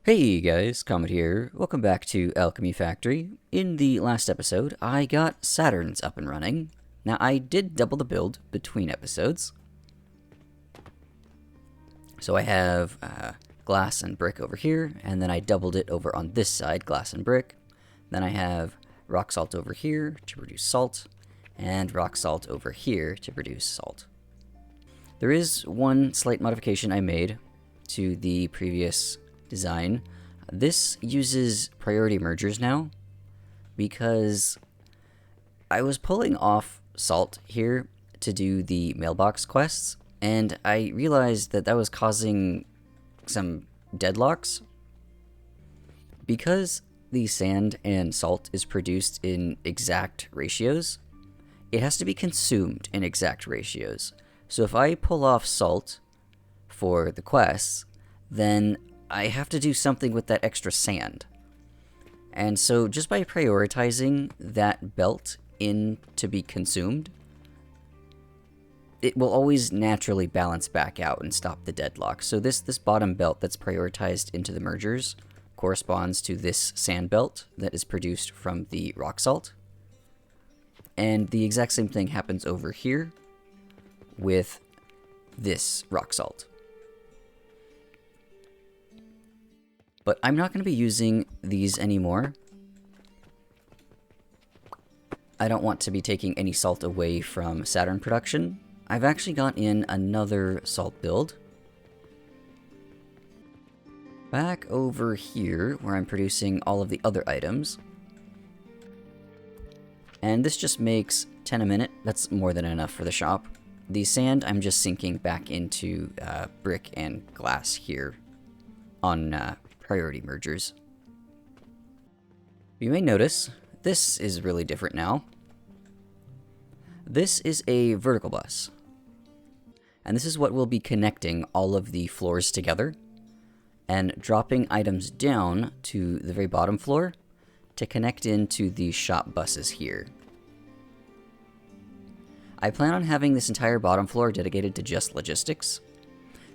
Hey guys, Comet here. Welcome back to Alchemy Factory. In the last episode, I got Saturn's up and running. Now, I did double the build between episodes. So I have glass and brick over here, and then I doubled it over on this side, glass and brick. Then I have rock salt over here to produce salt, and rock salt over here to produce salt. There is one slight modification I made to the previous design. This uses priority mergers now because I was pulling off salt here to do the mailbox quests, and I realized that that was causing some deadlocks. Because the sand and salt is produced in exact ratios, it has to be consumed in exact ratios. So if I pull off salt for the quests, then I have to do something with that extra sand. And so just by prioritizing that belt in to be consumed, it will always naturally balance back out and stop the deadlock. So this bottom belt that's prioritized into the mergers corresponds to this sand belt that is produced from the rock salt. And the exact same thing happens over here with this rock salt. But I'm not going to be using these anymore. I don't want to be taking any salt away from Saturn production. I've actually got in another salt build. Back over here, where I'm producing all of the other items. And this just makes 10 a minute. That's more than enough for the shop. The sand I'm just sinking back into brick and glass here on priority mergers. You may notice this is really different now. This is a vertical bus, and this is what will be connecting all of the floors together and dropping items down to the very bottom floor to connect into the shop buses here. I plan on having this entire bottom floor dedicated to just logistics,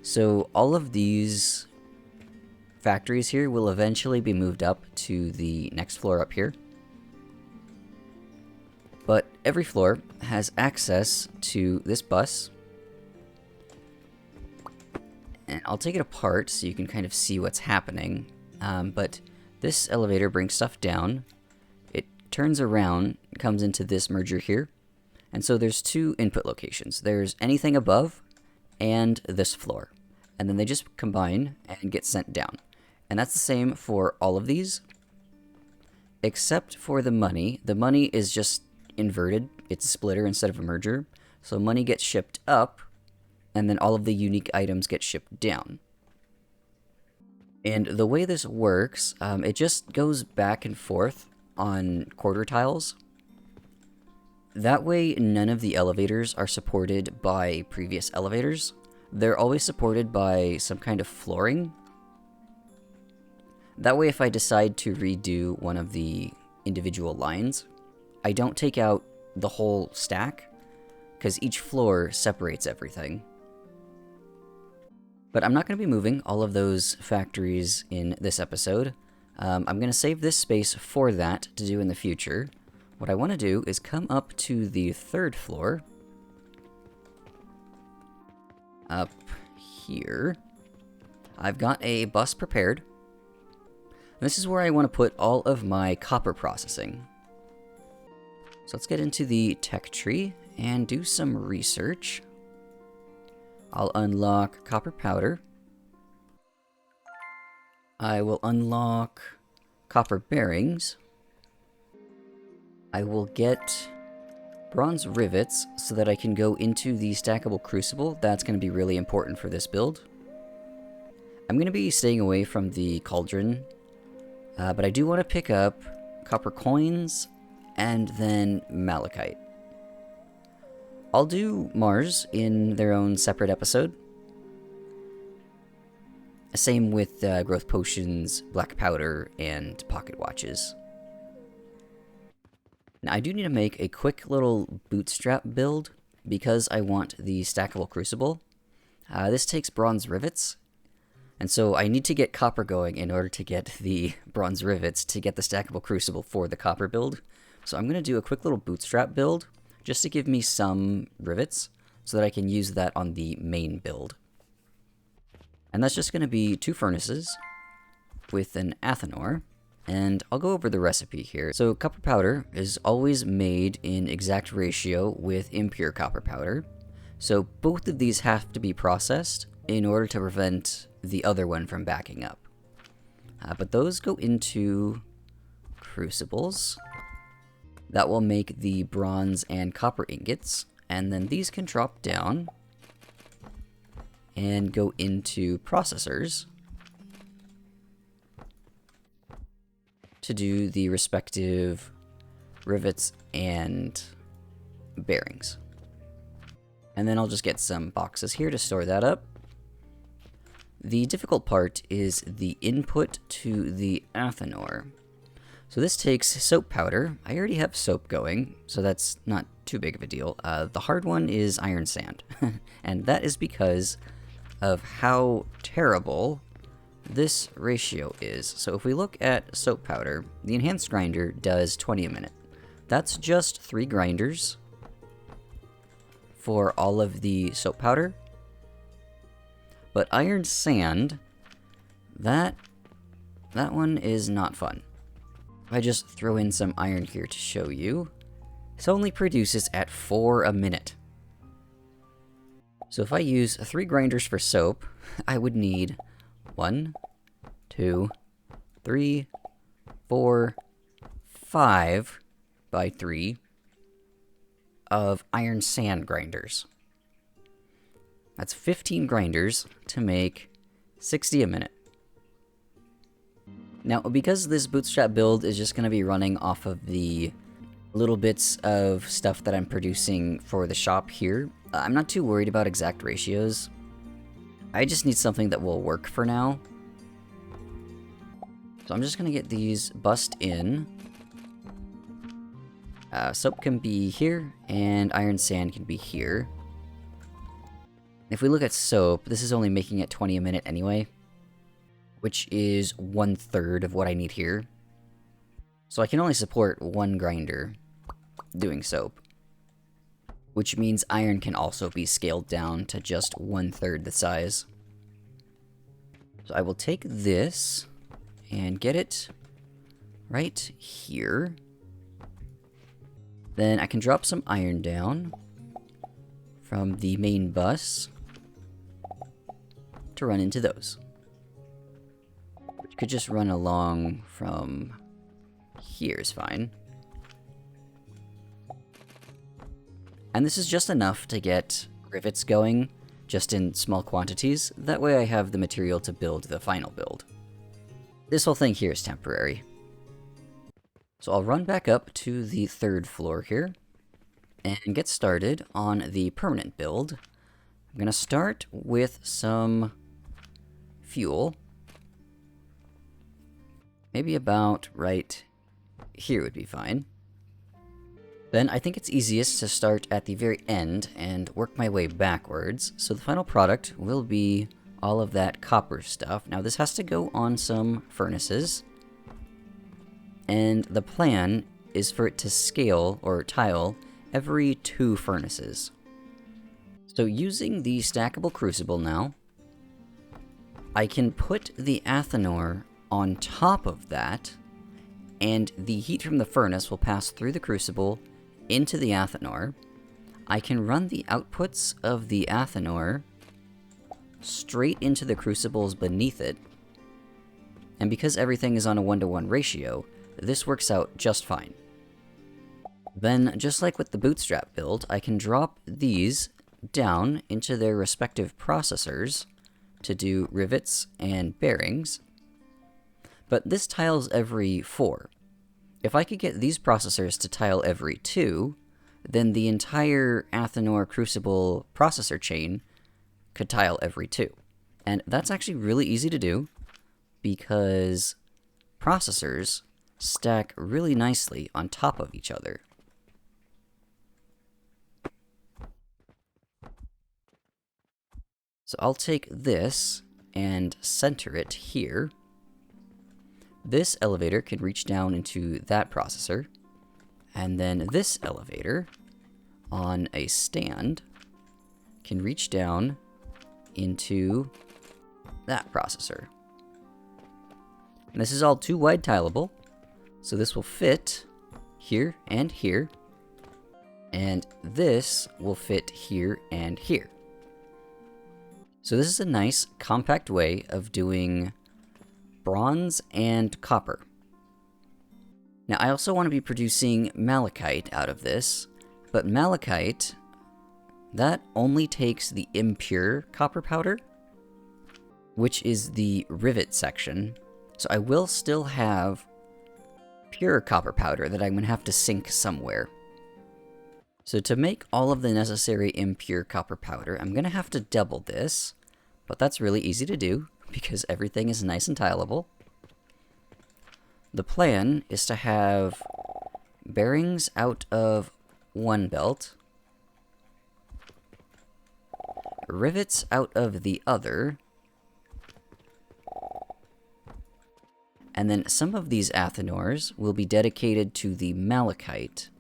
so all of these factories here will eventually be moved up to the next floor up here. But every floor has access to this bus. And I'll take it apart so you can kind of see what's happening. But this elevator brings stuff down. It turns around, comes into this merger here. And so there's two input locations. There's anything above and this floor. And then they just combine and get sent down. And that's the same for all of these, except for the money. The money is just inverted. It's a splitter instead of a merger. So money gets shipped up, and then all of the unique items get shipped down. And the way this works, it just goes back and forth on quarter tiles. That way, none of the elevators are supported by previous elevators. They're always supported by some kind of flooring. That way, if I decide to redo one of the individual lines, I don't take out the whole stack, because each floor separates everything. But I'm not going to be moving all of those factories in this episode. I'm going to save this space for that to do in the future. What I want to do is come up to the third floor. Up here. I've got a bus prepared. This is where I want to put all of my copper processing. So let's get into the tech tree and do some research. I'll unlock copper powder. I will unlock copper bearings. I will get bronze rivets so that I can go into the stackable crucible. That's going to be really important for this build. I'm going to be staying away from the cauldron. But I do want to pick up copper coins and then malachite. I'll do Mars in their own separate episode. Same with growth potions, black powder, and pocket watches. Now I do need to make a quick little bootstrap build because I want the stackable crucible. This takes bronze rivets. And so I need to get copper going in order to get the bronze rivets to get the stackable crucible for the copper build. So I'm going to do a quick little bootstrap build just to give me some rivets so that I can use that on the main build. And that's just going to be 2 furnaces with an athanor. And I'll go over the recipe here. So copper powder is always made in exact ratio with impure copper powder. So both of these have to be processed in order to prevent the other one from backing up. But those go into crucibles. That will make the bronze and copper ingots, and then these can drop down and go into processors to do the respective rivets and bearings. And then I'll just get some boxes here to store that up. The difficult part is the input to the athanor. So this takes soap powder. I already have soap going, so that's not too big of a deal. The hard one is iron sand, and that is because of how terrible this ratio is. So if we look at soap powder, the enhanced grinder does 20 a minute. That's just 3 grinders for all of the soap powder. But iron sand, that one is not fun. If I just throw in some iron here to show you, this only produces at 4 a minute. So if I use 3 grinders for soap, I would need 1, 2, 3, 4, 5 by 3 of iron sand grinders. That's 15 grinders to make 60 a minute. Now, because this bootstrap build is just going to be running off of the little bits of stuff that I'm producing for the shop here, I'm not too worried about exact ratios. I just need something that will work for now. So I'm just going to get these bussed in. Soap can be here, and iron sand can be here. If we look at soap, this is only making it 20 a minute anyway, which is 1/3 of what I need here. So I can only support 1 grinder doing soap, which means iron can also be scaled down to just 1/3 the size. So I will take this and get it right here. Then I can drop some iron down from the main bus to run into those. Which could just run along from here is fine. And this is just enough to get rivets going, just in small quantities. That way I have the material to build the final build. This whole thing here is temporary. So I'll run back up to the 3rd floor here and get started on the permanent build. I'm going to start with some fuel. Maybe about right here would be fine. Then I think it's easiest to start at the very end and work my way backwards. So the final product will be all of that copper stuff. Now this has to go on some furnaces. And the plan is for it to scale or tile every 2 furnaces. So using the stackable crucible now, I can put the athanor on top of that, and the heat from the furnace will pass through the crucible into the athanor. I can run the outputs of the athanor straight into the crucibles beneath it, and because everything is on a 1-to-1 ratio, this works out just fine. Then, just like with the bootstrap build, I can drop these down into their respective processors to do rivets and bearings, but this tiles every 4. If I could get these processors to tile every 2, then the entire athanor crucible processor chain could tile every 2. And that's actually really easy to do, because processors stack really nicely on top of each other. So I'll take this and center it here, this elevator can reach down into that processor, and then this elevator on a stand can reach down into that processor. And this is all 2-wide tileable, so this will fit here and here, and this will fit here and here. So this is a nice compact way of doing bronze and copper. Now I also want to be producing malachite out of this, but malachite, that only takes the impure copper powder, which is the rivet section. So I will still have pure copper powder that I'm going to have to sink somewhere. So to make all of the necessary impure copper powder, I'm going to have to double this, but that's really easy to do because everything is nice and tileable. The plan is to have bearings out of one belt, rivets out of the other, and then some of these athanors will be dedicated to the malachite.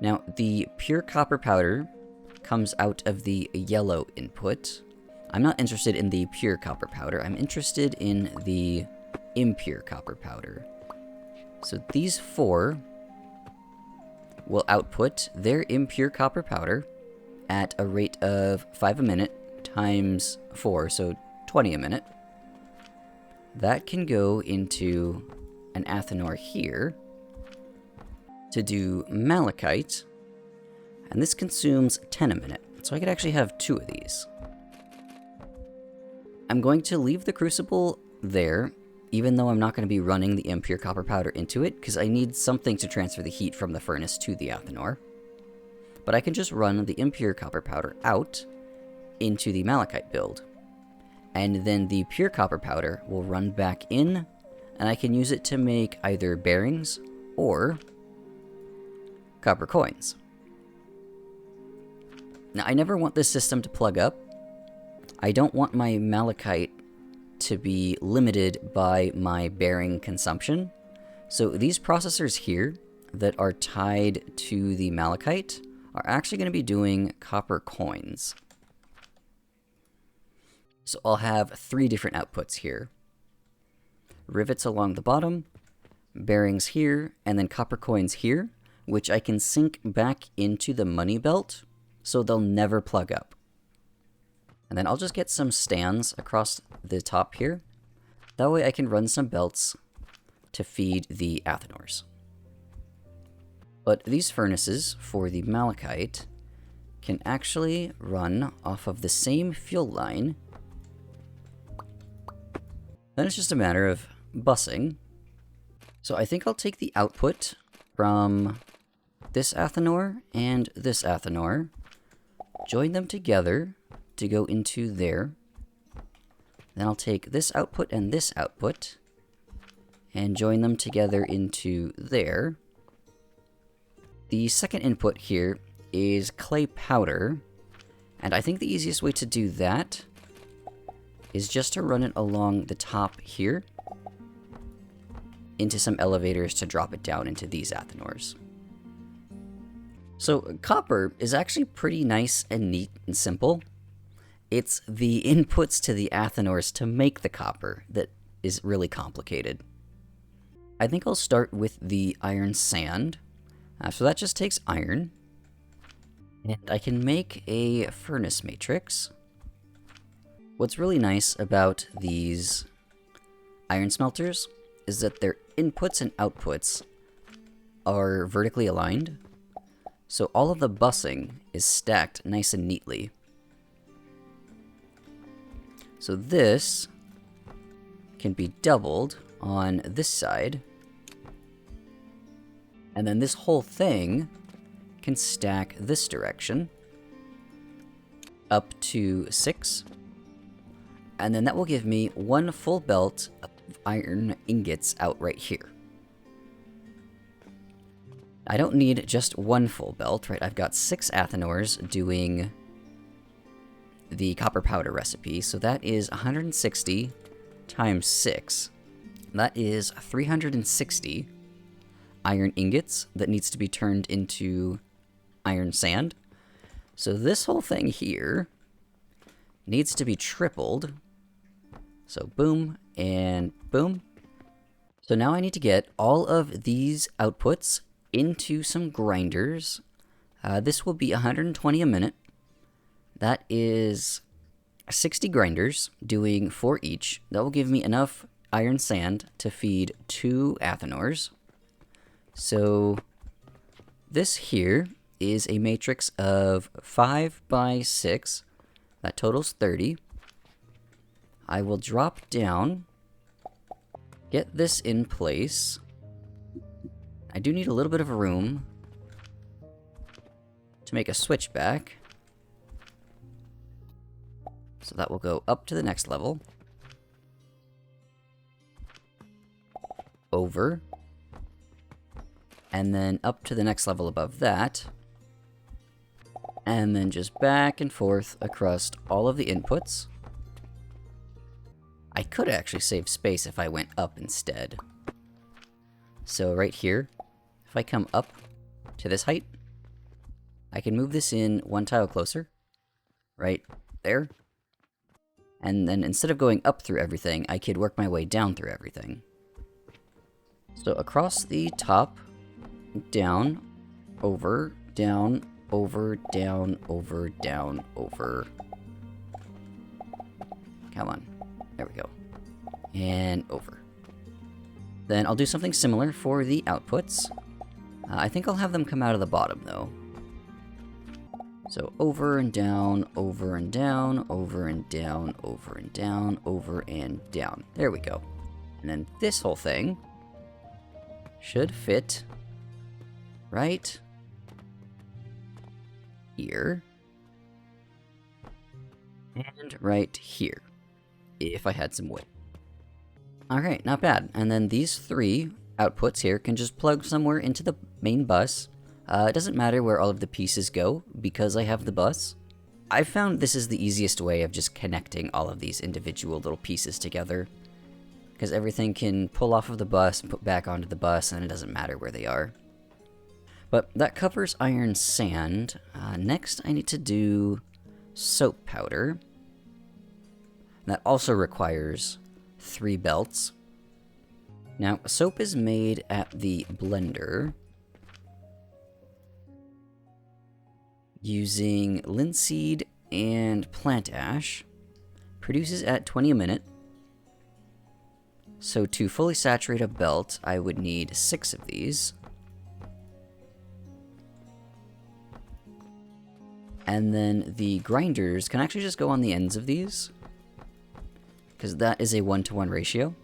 Now, the pure copper powder comes out of the yellow input. I'm not interested in the pure copper powder, I'm interested in the impure copper powder. So these 4 will output their impure copper powder at a rate of 5 a minute times 4, so 20 a minute. That can go into an athanor here to do malachite, and this consumes 10 a minute, so I could actually have 2 of these. I'm going to leave the crucible there, even though I'm not going to be running the impure copper powder into it, because I need something to transfer the heat from the furnace to the athanor. But I can just run the impure copper powder out into the malachite build, and then the pure copper powder will run back in, and I can use it to make either bearings or copper coins. Now, I never want this system to plug up. I don't want my malachite to be limited by my bearing consumption. So these processors here that are tied to the malachite are actually going to be doing copper coins. So I'll have 3 different outputs here. Rivets along the bottom, bearings here, and then copper coins here, which I can sink back into the money belt, so they'll never plug up. And then I'll just get some stands across the top here. That way I can run some belts to feed the athanors. But these furnaces for the malachite can actually run off of the same fuel line. Then it's just a matter of busing. So I think I'll take the output from this athanor and this athanor, join them together to go into there. Then I'll take this output and this output and join them together into there. The second input here is clay powder, and I think the easiest way to do that is just to run it along the top here into some elevators to drop it down into these athanors. So copper is actually pretty nice and neat and simple. It's the inputs to the athanors to make the copper that is really complicated. I think I'll start with the iron sand. So that just takes iron. And I can make a furnace matrix. What's really nice about these iron smelters is that their inputs and outputs are vertically aligned. So all of the busing is stacked nice and neatly. So this can be doubled on this side. And then this whole thing can stack this direction up to 6. And then that will give me 1 full belt of iron ingots out right here. I don't need just 1 full belt, right? I've got 6 athanors doing the copper powder recipe. So that is 160 times 6. That is 360 iron ingots that needs to be turned into iron sand. So this whole thing here needs to be tripled. So boom and boom. So now I need to get all of these outputs into some grinders. This will be 120 a minute. That is 60 grinders, doing 4 each. That will give me enough iron sand to feed 2 Athenors. So this here is a matrix of 5 by 6. That totals 30. I will drop down, get this in place. I do need a little bit of room to make a switchback. So that will go up to the next level. Over. And then up to the next level above that. And then just back and forth across all of the inputs. I could actually save space if I went up instead. So right here, if I come up to this height, I can move this in 1 tile closer. Right there. And then instead of going up through everything, I could work my way down through everything. So across the top, down, over, down, over, down, over, down, over. Come on. There we go. And over. Then I'll do something similar for the outputs. I think I'll have them come out of the bottom, though. So over and down, over and down, over and down, over and down, over and down. There we go. And then this whole thing should fit right here and right here, if I had some wood. Alright, not bad. And then these 3 outputs here can just plug somewhere into the main bus. It doesn't matter where all of the pieces go, because I have the bus. I found this is the easiest way of just connecting all of these individual little pieces together, because everything can pull off of the bus and put back onto the bus, and it doesn't matter where they are. But that covers iron sand. Next, I need to do soap powder. That also requires 3 belts. Now, soap is made at the blender using linseed and plant ash. Produces at 20 a minute. So to fully saturate a belt, I would need 6 of these. And then the grinders can actually just go on the ends of these, because that is a 1-to-1 ratio.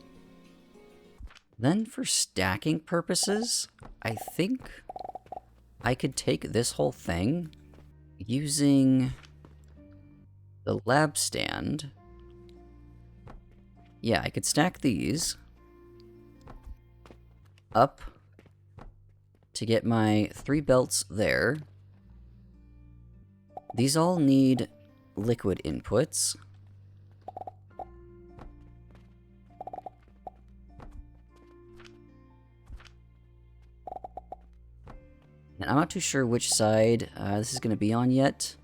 Then for stacking purposes, I think I could take this whole thing using the lab stand. Yeah, I could stack these up to get my 3 belts there. These all need liquid inputs. And I'm not too sure which side this is going to be on yet.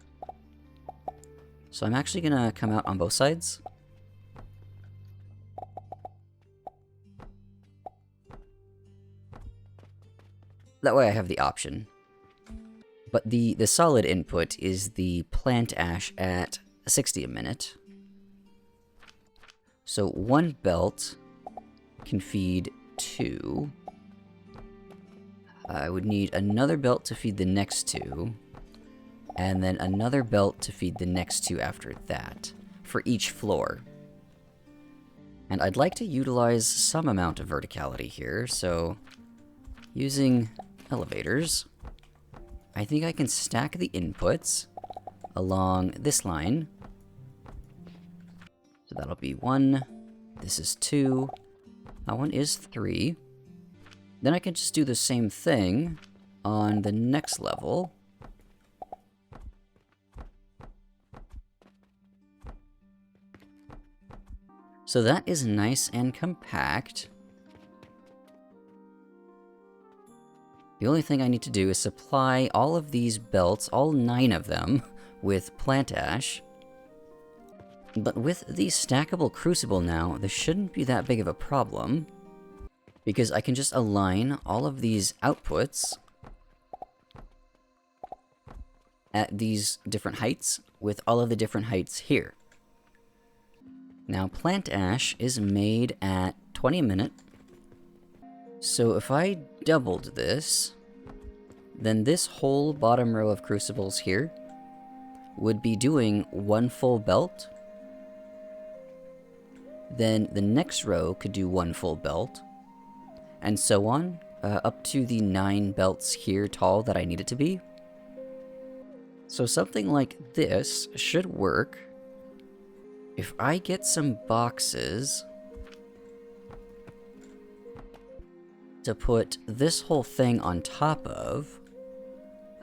So I'm actually going to come out on both sides. That way I have the option. But the solid input is the plant ash at 60 a minute. So 1 belt can feed 2. I would need another belt to feed the next 2. And then another belt to feed the next 2 after that, for each floor. And I'd like to utilize some amount of verticality here, so using elevators, I think I can stack the inputs along this line. So that'll be 1, this is 2, that one is 3. Then I can just do the same thing on the next level. So that is nice and compact. The only thing I need to do is supply all of these belts, all 9 of them, with plant ash. But with the stackable crucible now, this shouldn't be that big of a problem, because I can just align all of these outputs at these different heights with all of the different heights here. Now, plant ash is made at 20 a minute. So if I doubled this, then this whole bottom row of crucibles here would be doing 1 full belt. Then the next row could do 1 full belt, and so on, up to the 9 belts here tall that I need it to be. So something like this should work. If I get some boxes to put this whole thing on top of...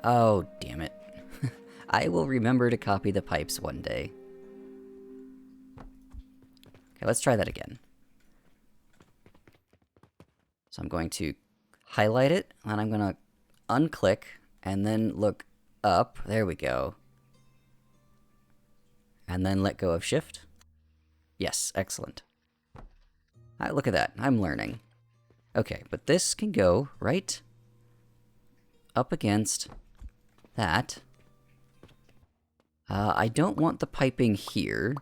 Oh, damn it. I will remember to copy the pipes one day. Okay, let's try that again. So I'm going to highlight it, and I'm going to unclick, and then look up. There we go. And then let go of Shift. Yes, excellent. Look at that, I'm learning. Okay, but this can go right up against that. I don't want the piping here.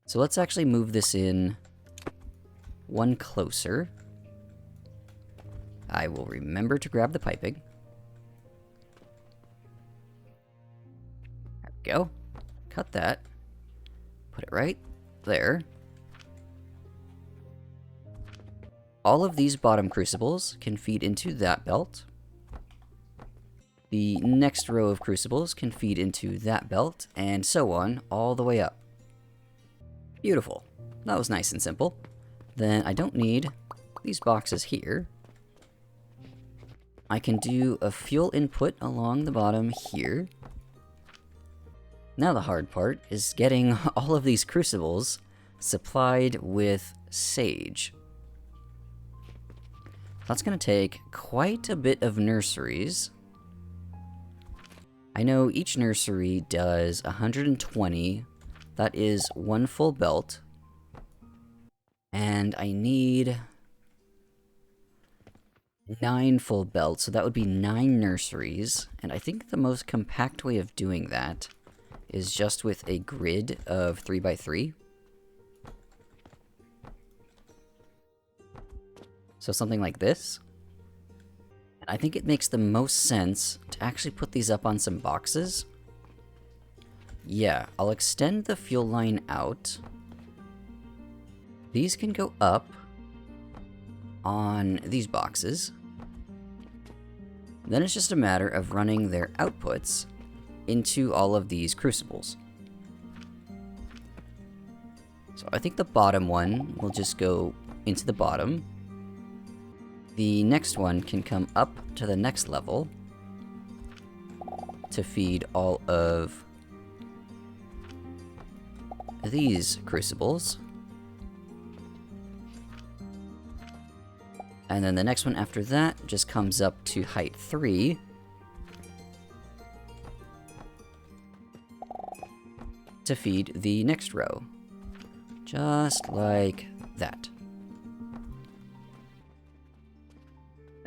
So let's actually move this in 1 closer. I will remember to grab the piping. There we go. Cut that. Put it right there. All of these bottom crucibles can feed into that belt. The next row of crucibles can feed into that belt, and so on, all the way up. Beautiful. That was nice and simple. Then I don't need these boxes here. I can do a fuel input along the bottom here. Now the hard part is getting all of these crucibles supplied with sage. That's going to take quite a bit of nurseries. I know each nursery does 120. That is 1 full belt. And I need 9 full belts, so that would be 9 nurseries. And I think the most compact way of doing that is just with a grid of 3x3. So something like this. I think it makes the most sense to actually put these up on some boxes. Yeah, I'll extend the fuel line out. These can go up on these boxes. Then it's just a matter of running their outputs into all of these crucibles. So I think the bottom one will just go into the bottom. The next one can come up to the next level to feed all of these crucibles. And then the next one after that just comes up to height 3. To feed the next row. Just like that.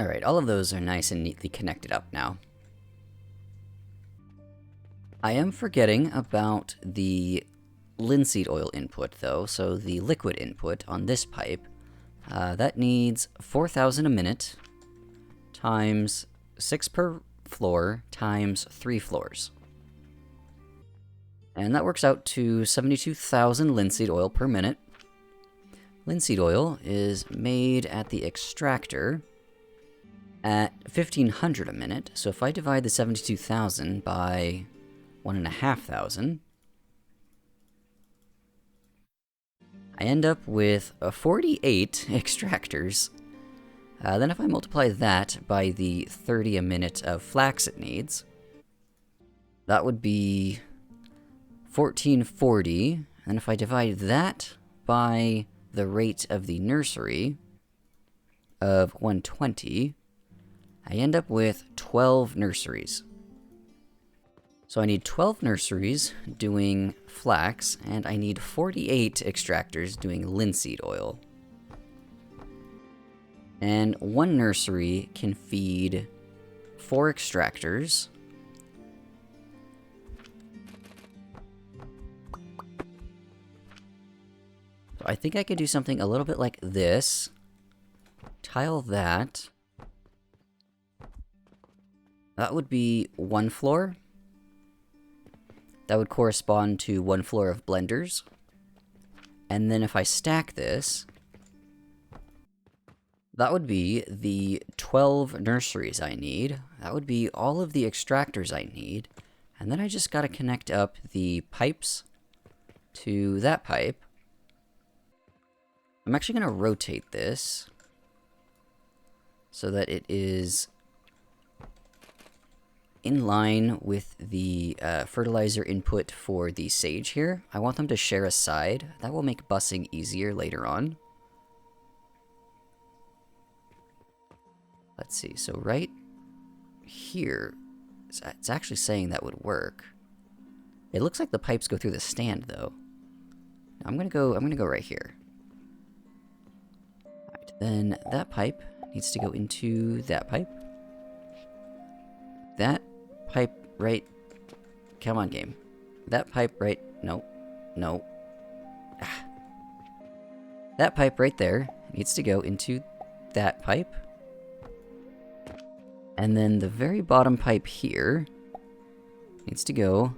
Alright, all of those are nice and neatly connected up now. I am forgetting about the linseed oil input though, so the liquid input on this pipe. That needs 4,000 a minute times 6 per floor times 3 floors. And that works out to 72,000 linseed oil per minute. Linseed oil is made at the extractor at 1,500 a minute. So if I divide the 72,000 by 1,500, I end up with 48 extractors. Then if I multiply that by the 30 a minute of flax it needs, that would be 1440, and if I divide that by the rate of the nursery of 120, I end up with 12 nurseries. So I need 12 nurseries doing flax, and I need 48 extractors doing linseed oil. And one nursery can feed 4 extractors. So I think I could do something a little bit like this. Tile that. That would be 1 floor. That would correspond to 1 floor of blenders. And then if I stack this, that would be the 12 nurseries I need. That would be all of the extractors I need. And then I just gotta connect up the pipes to that pipe. I'm actually gonna rotate this so that it is in line with the fertilizer input for the sage here. I want them to share a side. That will make bussing easier later on. Let's see, so right here, it's actually saying that would work. It looks like the pipes go through the stand though. I'm gonna go right here. Alright, then that pipe needs to go into that pipe. That pipe right, come on game. That pipe right, no. That pipe right there needs to go into that pipe. And then the very bottom pipe here needs to go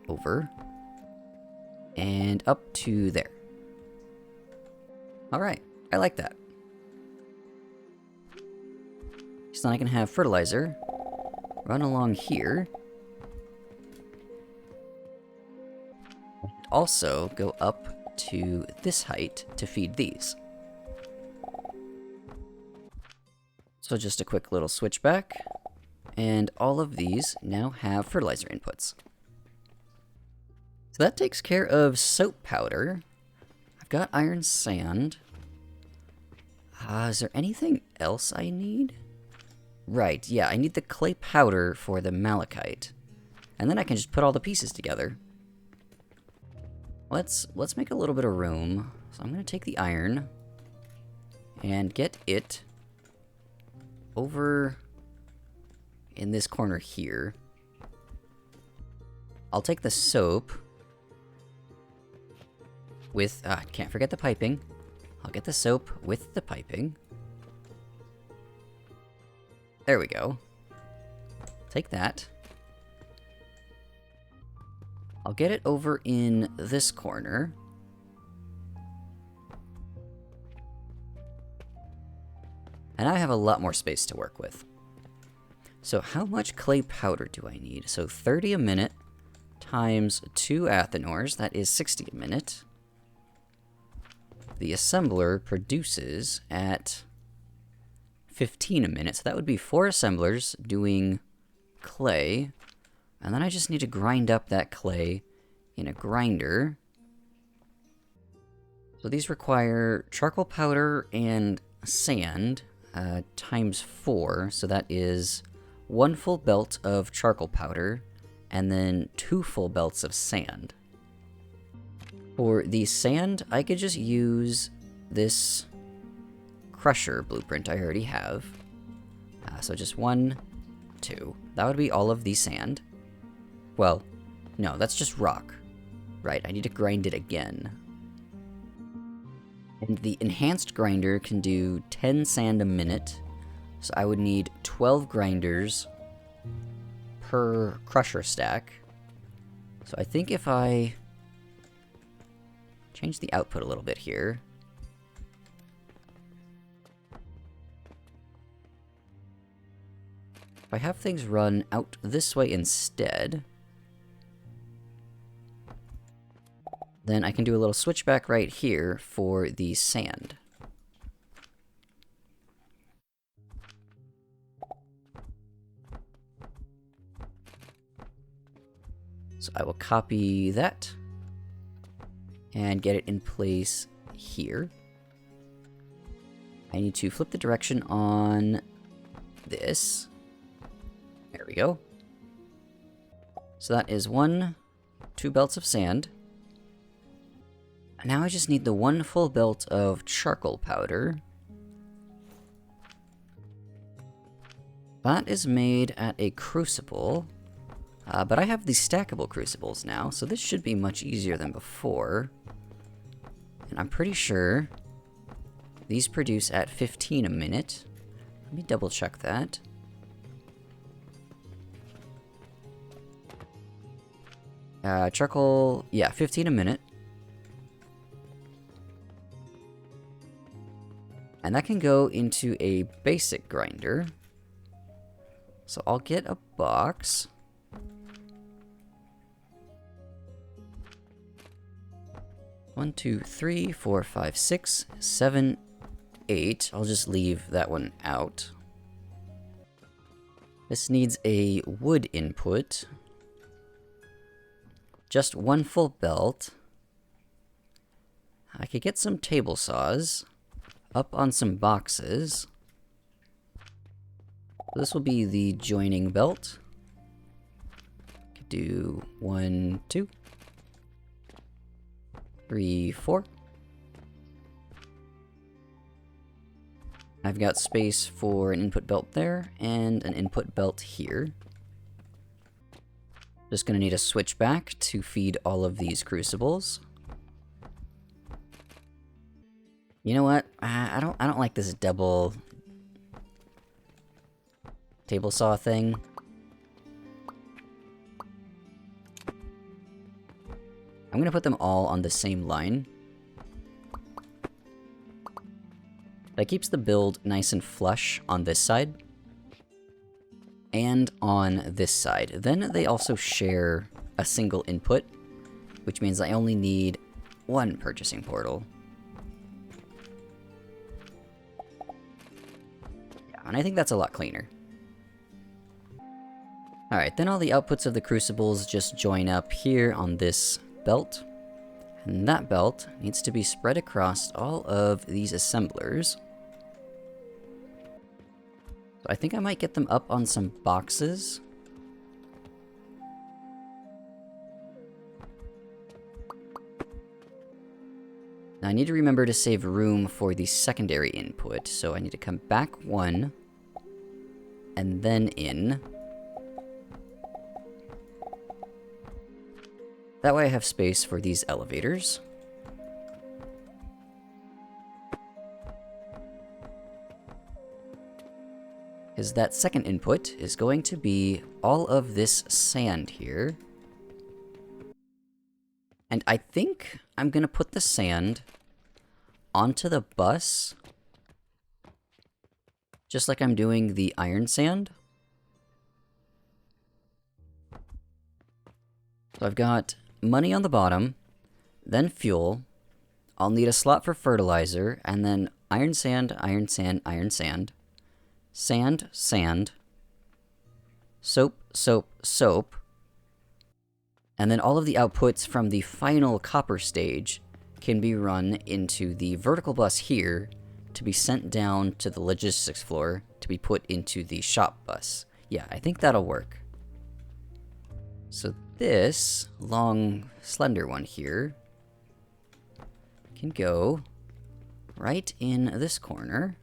over and up to there. Alright, I like that. So then I can have fertilizer run along here. And also go up to this height to feed these. So just a quick little switch back, and all of these now have fertilizer inputs. So that takes care of soap powder. I've got iron sand. Is there anything else I need? Right, yeah, I need the clay powder for the malachite. And then I can just put all the pieces together. Let's make a little bit of room. So I'm gonna take the iron and get it over in this corner here. I'll take the soap with, can't forget the piping. I'll get the soap with the piping. There we go. Take that. I'll get it over in this corner. And I have a lot more space to work with. So how much clay powder do I need? So 30 a minute times 2 athanors, that is 60 a minute. The assembler produces at 15 a minute, so that would be 4 assemblers doing clay. And then I just need to grind up that clay in a grinder. So these require charcoal powder and sand. Times 4, so that is 1 full belt of charcoal powder, and then 2 full belts of sand. For the sand, I could just use this crusher blueprint I already have. So just 1, 2. That would be all of the sand. Well, no, that's just rock. Right, I need to grind it again. And the enhanced grinder can do 10 sand a minute, so I would need 12 grinders per crusher stack. So I think if I change the output a little bit here, if I have things run out this way instead, then I can do a little switchback right here for the sand. So I will copy that and get it in place here. I need to flip the direction on this. There we go. So that is 2 belts of sand. Now I just need the 1 full belt of charcoal powder. That is made at a crucible, but I have these stackable crucibles now, so this should be much easier than before. And I'm pretty sure these produce at 15 a minute. Let me double check that. Charcoal, yeah, 15 a minute. And that can go into a basic grinder. So I'll get a box. One, two, three, 4, 5, 6, 7, 8. I'll just leave that one out. This needs a wood input. Just 1 full belt. I could get some table saws up on some boxes. This will be the joining belt. Could do 1, 2, 3, 4. I've got space for an input belt there and an input belt here. Just gonna need a switchback to feed all of these crucibles. You know what? I don't like this double table saw thing. I'm gonna put them all on the same line. That keeps the build nice and flush on this side. And on this side. Then they also share a single input, which means I only need 1 purchasing portal. Yeah, and I think that's a lot cleaner. Alright, then all the outputs of the crucibles just join up here on this belt. And that belt needs to be spread across all of these assemblers. So I think I might get them up on some boxes. Now I need to remember to save room for the secondary input, so I need to come back 1, and then in. That way I have space for these elevators. Because that second input is going to be all of this sand here. And I think I'm going to put the sand onto the bus, just like I'm doing the iron sand. So I've got money on the bottom, then fuel. I'll need a slot for fertilizer, and then iron sand, iron sand, iron sand. Sand, sand, soap, soap, soap, and then all of the outputs from the final copper stage can be run into the vertical bus here to be sent down to the logistics floor to be put into the shop bus. Yeah, I think that'll work. So this long, slender one here can go right in this corner.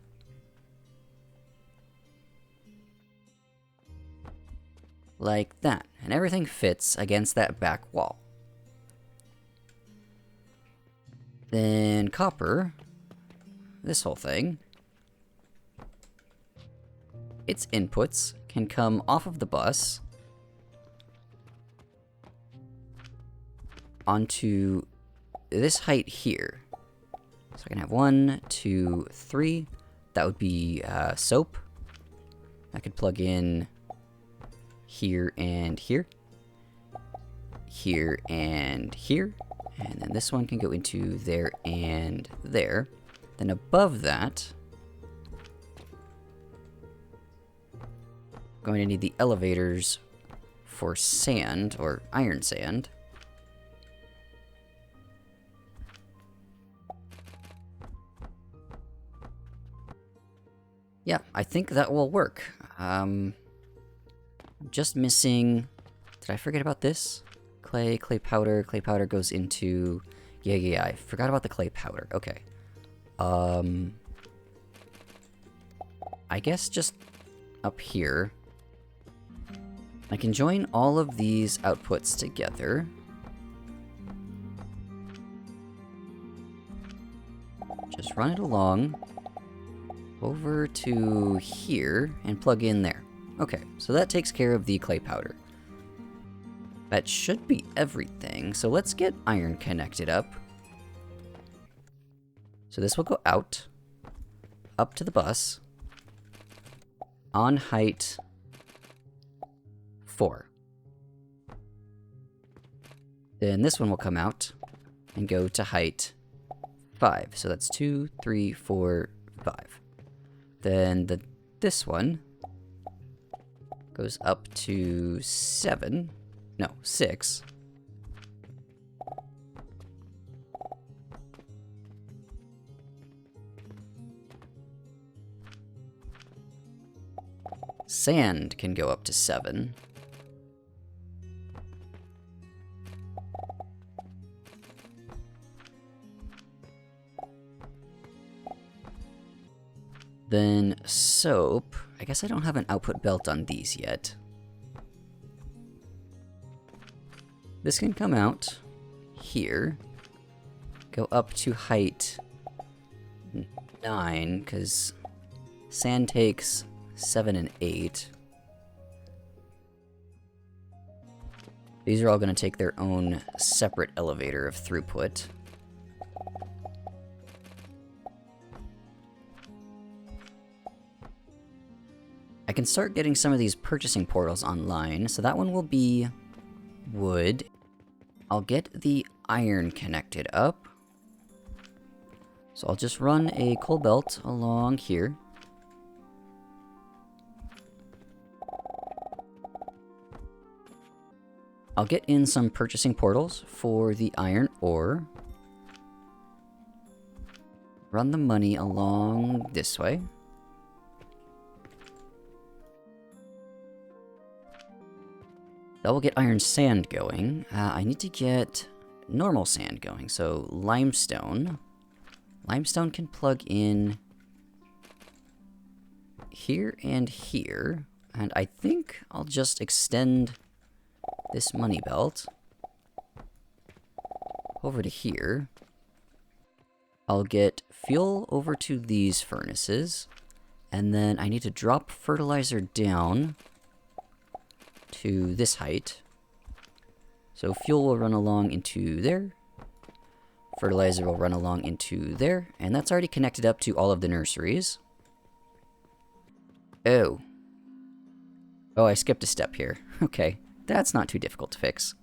Like that, and everything fits against that back wall. Then copper, this whole thing, its inputs can come off of the bus onto this height here. So I can have 1, 2, 3. That would be soap. I could plug in here and here. Here and here. And then this one can go into there and there. Then above that, I'm going to need the elevators for sand, or iron sand. Yeah, I think that will work. Just missing... Did I forget about this? Clay powder. Clay powder goes into... Yeah, I forgot about the clay powder. Okay. I guess just up here. I can join all of these outputs together. Just run it along over to here and plug in there. Okay, so that takes care of the clay powder. That should be everything. So let's get iron connected up. So this will go out, up to the bus, on height 4. Then this one will come out and go to height 5. So that's 2, 3, 4, 5. Then this one goes up to 7. No, 6. Sand can go up to 7. Then soap. I guess I don't have an output belt on these yet. This can come out here, go up to height 9, because sand takes 7 and 8. These are all going to take their own separate elevator of throughput. I can start getting some of these purchasing portals online, so that one will be wood. I'll get the iron connected up. So I'll just run a coal belt along here. I'll get in some purchasing portals for the iron ore. Run the money along this way. That will get iron sand going. I need to get normal sand going, so limestone. Limestone can plug in here and here, and I think I'll just extend this money belt over to here. I'll get fuel over to these furnaces, and then I need to drop fertilizer down to this height. So fuel will run along into there. Fertilizer will run along into there. And that's already connected up to all of the nurseries. Oh. Oh, I skipped a step here. Okay, that's not too difficult to fix.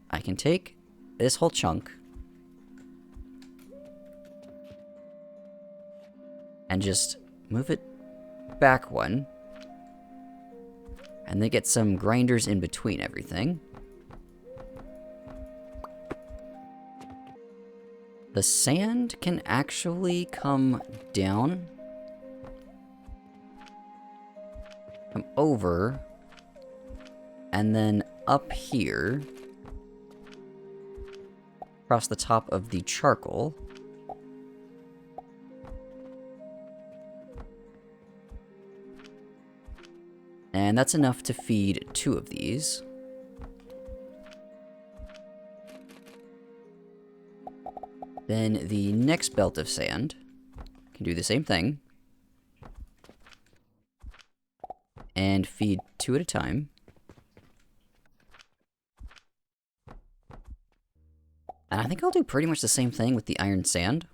I can take this whole chunk and just move it back one. And they get some grinders in between everything. The sand can actually come down, come over, and then up here, across the top of the charcoal. And that's enough to feed 2 of these. Then the next belt of sand can do the same thing. And feed 2 at a time. And I think I'll do pretty much the same thing with the iron sand.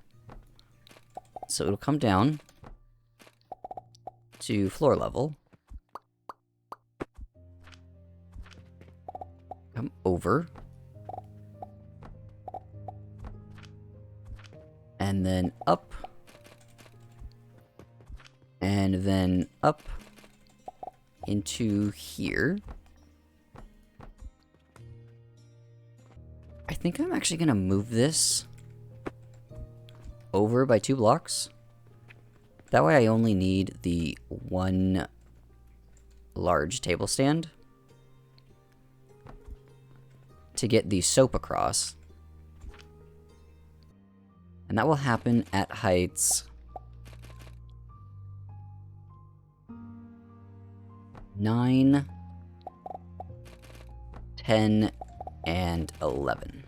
So it'll come down to floor level. Come over. And then up. And then up into here. think I'm actually going to move this over by 2 blocks. That way I only need the 1 large table stand to get the soap across. And that will happen at heights 9, 10, and 11.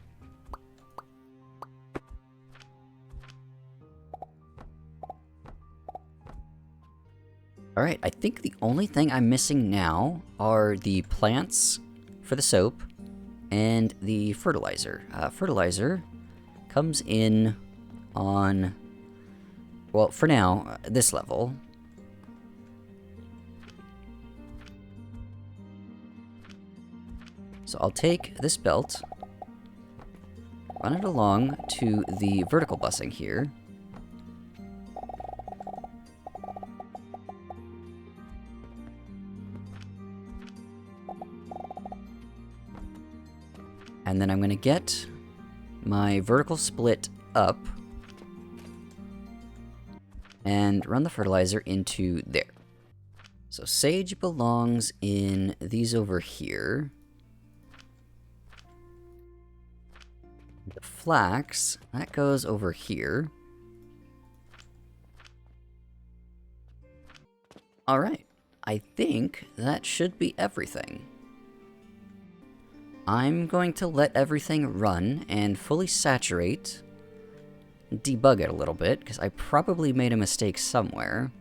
Alright, I think the only thing I'm missing now are the plants for the soap and the fertilizer. Fertilizer comes in on, well, for now, this level. So I'll take this belt, run it along to the vertical busing here. And then I'm going to get my vertical split up and run the fertilizer into there. So sage belongs in these over here. The flax, that goes over here. Alright, I think that should be everything. I'm going to let everything run and fully saturate, debug it a little bit, because I probably made a mistake somewhere.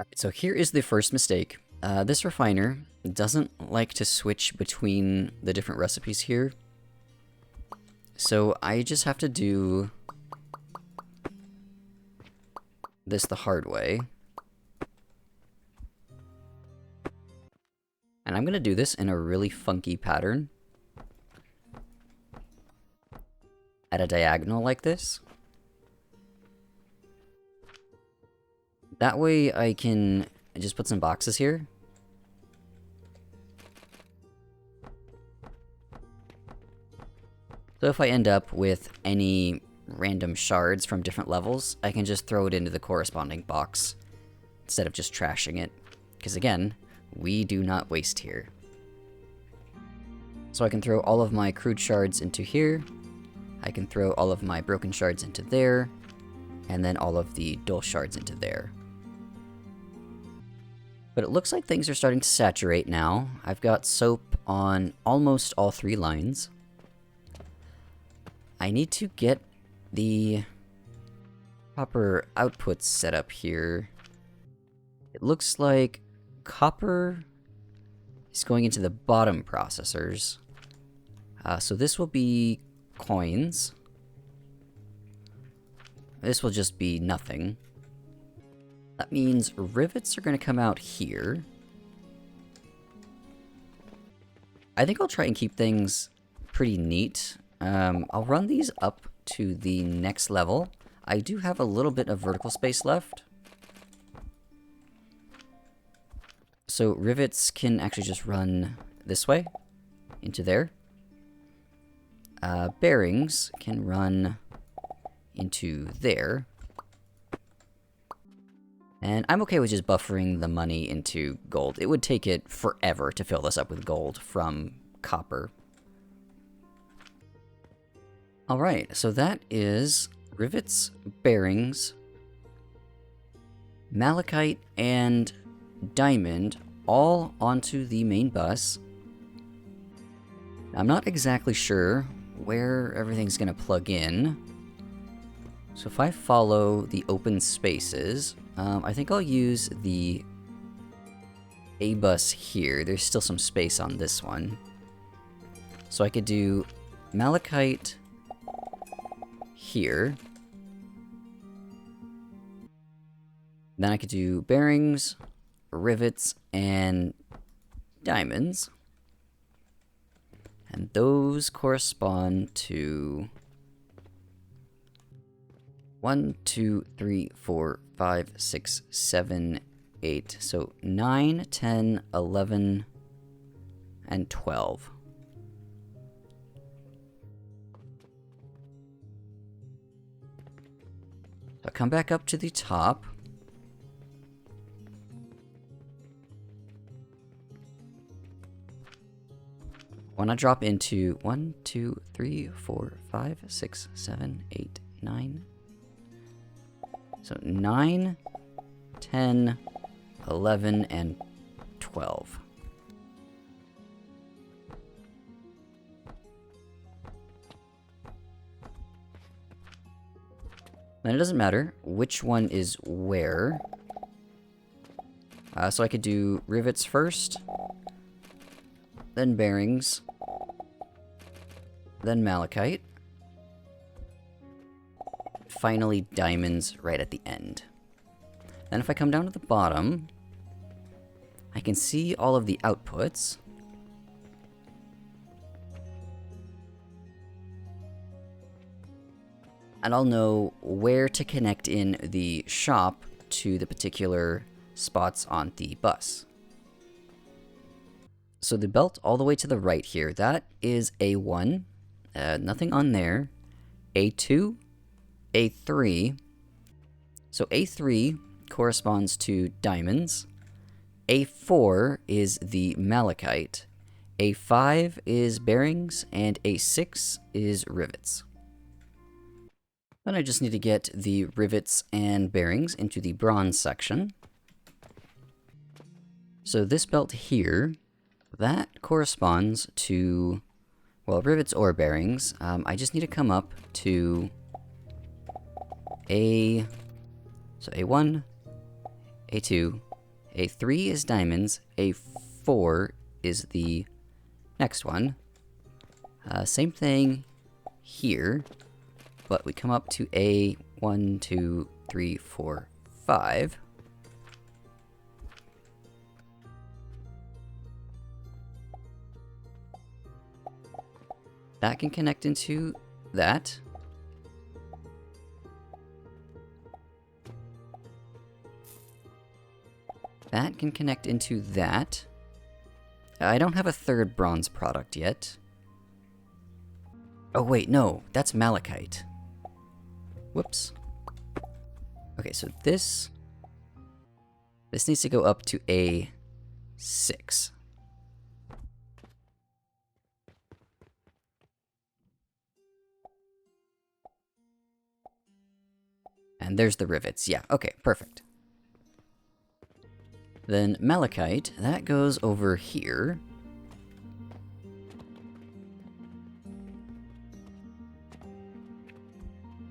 Alright, so here is the first mistake. This refiner doesn't like to switch between the different recipes here. So I just have to do this the hard way. And I'm going to do this in a really funky pattern. At a diagonal like this. That way I can just put some boxes here. So if I end up with any random shards from different levels, I can just throw it into the corresponding box instead of just trashing it. Because again, we do not waste here. So I can throw all of my crude shards into here. I can throw all of my broken shards into there. And then all of the dull shards into there. But it looks like things are starting to saturate now. I've got soap on almost all 3 lines. I need to get the proper outputs set up here. It looks like copper is going into the bottom processors. So this will be coins. This will just be nothing. That means rivets are going to come out here. I think I'll try and keep things pretty neat. I'll run these up to the next level. I do have a little bit of vertical space left. So rivets can actually just run this way, into there. Bearings can run into there. And I'm okay with just buffering the money into gold. It would take it forever to fill this up with gold from copper. Alright, so that is rivets, bearings, malachite, and diamond all onto the main bus. I'm not exactly sure where everything's going to plug in. So if I follow the open spaces, I think I'll use the A bus here. There's still some space on this one. So I could do malachite here. Then I could do bearings, rivets, and diamonds. And those correspond to 1, 2, 3, 4, 5, 6, 7, 8. So 9, 10, 11, and 12. So come back up to the top. When I drop into 1, 2, 3, 4, 5, 6, 7, 8, 9. So 9, 10, 11, and 12. Then it doesn't matter which one is where. So I could do rivets first, then bearings, then malachite, finally diamonds right at the end. Then if I come down to the bottom, I can see all of the outputs. And I'll know where to connect in the shop to the particular spots on the bus. So the belt all the way to the right here, that is A1, nothing on there. A2, A3. So A3 corresponds to diamonds. A4 is the malachite. A5 is bearings, and A6 is rivets. Then I just need to get the rivets and bearings into the bronze section. So this belt here, that corresponds to, well, rivets or bearings. I just need to come up to so A1, A2, A3 is diamonds, A4 is the next one. Same thing here, but we come up to A1, 2, 3, 4, 5. That can connect into that. That can connect into that. I don't have a third bronze product yet. Oh wait, no, that's malachite. Whoops. Okay, so this needs to go up to A6. And there's the rivets. Yeah, okay, perfect. Then malachite, that goes over here.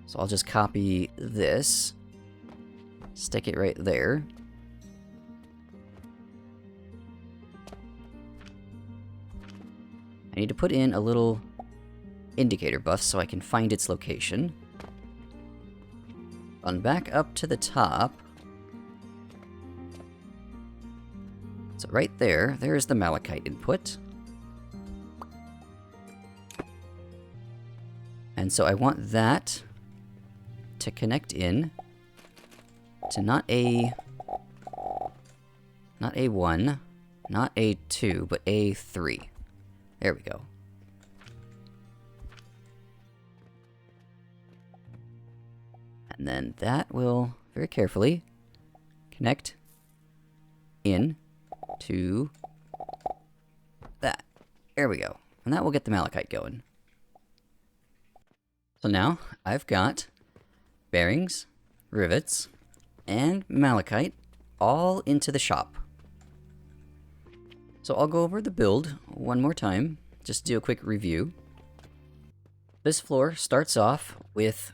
So I'll just copy this, stick it right there. I need to put in a little indicator buff so I can find its location. Run back up to the top. So right there, there's the malachite input. And so I want that to connect in to not A1, not A2, but A3. There we go. And then that will, very carefully, connect in to that. There we go. And that will get the malachite going. So now I've got bearings, rivets, and malachite all into the shop. So I'll go over the build one more time, just to do a quick review. This floor starts off with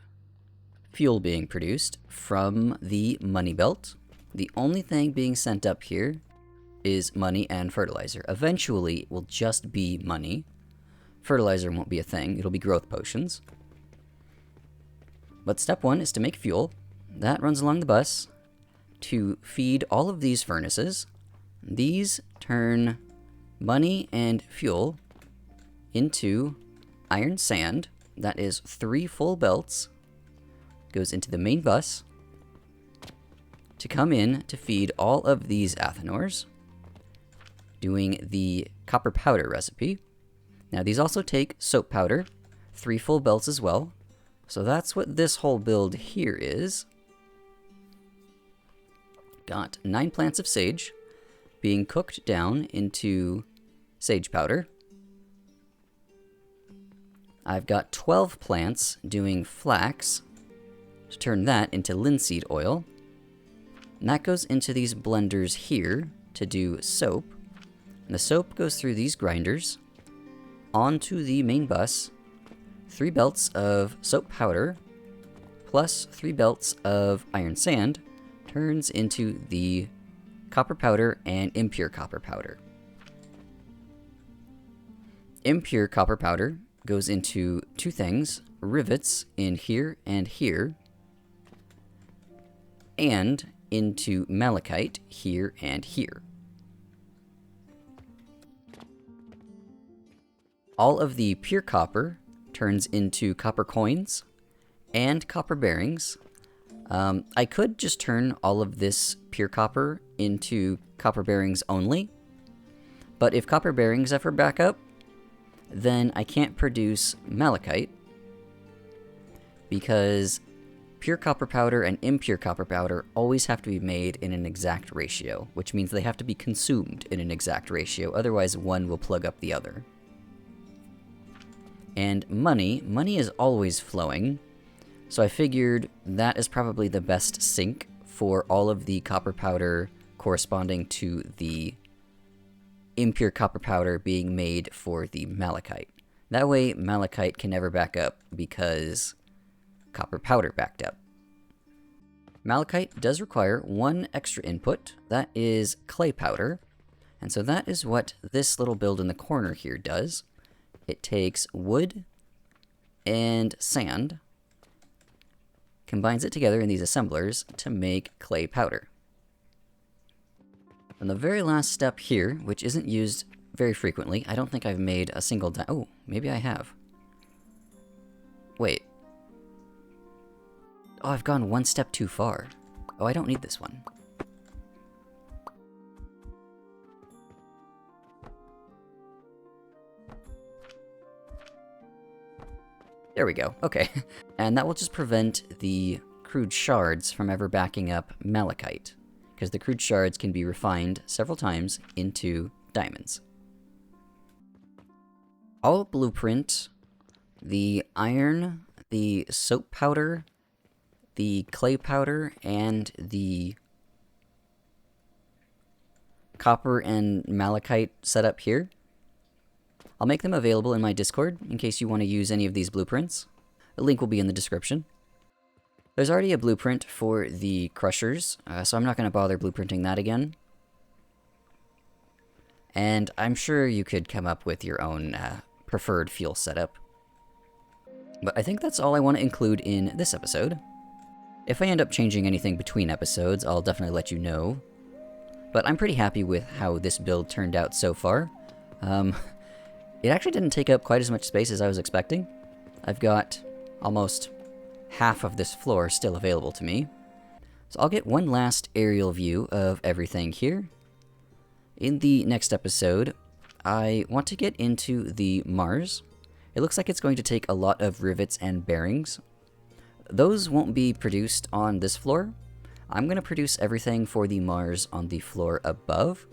fuel being produced from the money belt. The only thing being sent up here is money and fertilizer. Eventually, it will just be money. Fertilizer won't be a thing, it'll be growth potions. But step one is to make fuel. That runs along the bus to feed all of these furnaces. These turn money and fuel into iron sand. That is 3 full belts. Goes into the main bus to come in to feed all of these athanors, doing the copper powder recipe. Now these also take soap powder, 3 full belts as well. So that's what this whole build here is. got 9 plants of sage being cooked down into sage powder. I've got 12 plants doing flax to turn that into linseed oil. And that goes into these blenders here to do soap. And the soap goes through these grinders onto the main bus. 3 belts of soap powder plus 3 belts of iron sand turns into the copper powder and impure copper powder. Impure copper powder goes into 2 things, rivets in here, and into malachite here and here. All of the pure copper turns into copper coins and copper bearings. I could just turn all of this pure copper into copper bearings only, but if copper bearings ever back up, then I can't produce malachite, because pure copper powder and impure copper powder always have to be made in an exact ratio, which means they have to be consumed in an exact ratio, otherwise one will plug up the other. And money is always flowing, so I figured that is probably the best sink for all of the copper powder corresponding to the impure copper powder being made for the malachite. That way malachite can never back up because copper powder backed up. Malachite does require 1 extra input, that is clay powder, and so that is what this little build in the corner here does. It takes wood and sand, combines it together in these assemblers to make clay powder. And the very last step here, which isn't used very frequently, I don't think I've made a single oh, maybe I have. Wait. Oh, I've gone 1 step too far. Oh, I don't need this one. There we go, okay. And that will just prevent the crude shards from ever backing up malachite, because the crude shards can be refined several times into diamonds. I'll blueprint the iron, the soap powder, the clay powder, and the copper and malachite setup here. I'll make them available in my Discord in case you want to use any of these blueprints. The link will be in the description. There's already a blueprint for the crushers, so I'm not going to bother blueprinting that again. And I'm sure you could come up with your own preferred fuel setup. But I think that's all I want to include in this episode. If I end up changing anything between episodes, I'll definitely let you know. But I'm pretty happy with how this build turned out so far. It actually didn't take up quite as much space as I was expecting. I've got almost half of this floor still available to me. So I'll get one last aerial view of everything here. In the next episode, I want to get into the Mars. It looks like it's going to take a lot of rivets and bearings. Those won't be produced on this floor. I'm going to produce everything for the Mars on the floor above,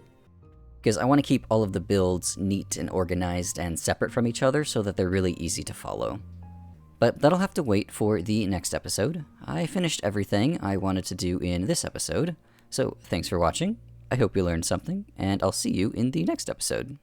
because I want to keep all of the builds neat and organized and separate from each other so that they're really easy to follow. But that'll have to wait for the next episode. I finished everything I wanted to do in this episode, so thanks for watching. I hope you learned something, and I'll see you in the next episode.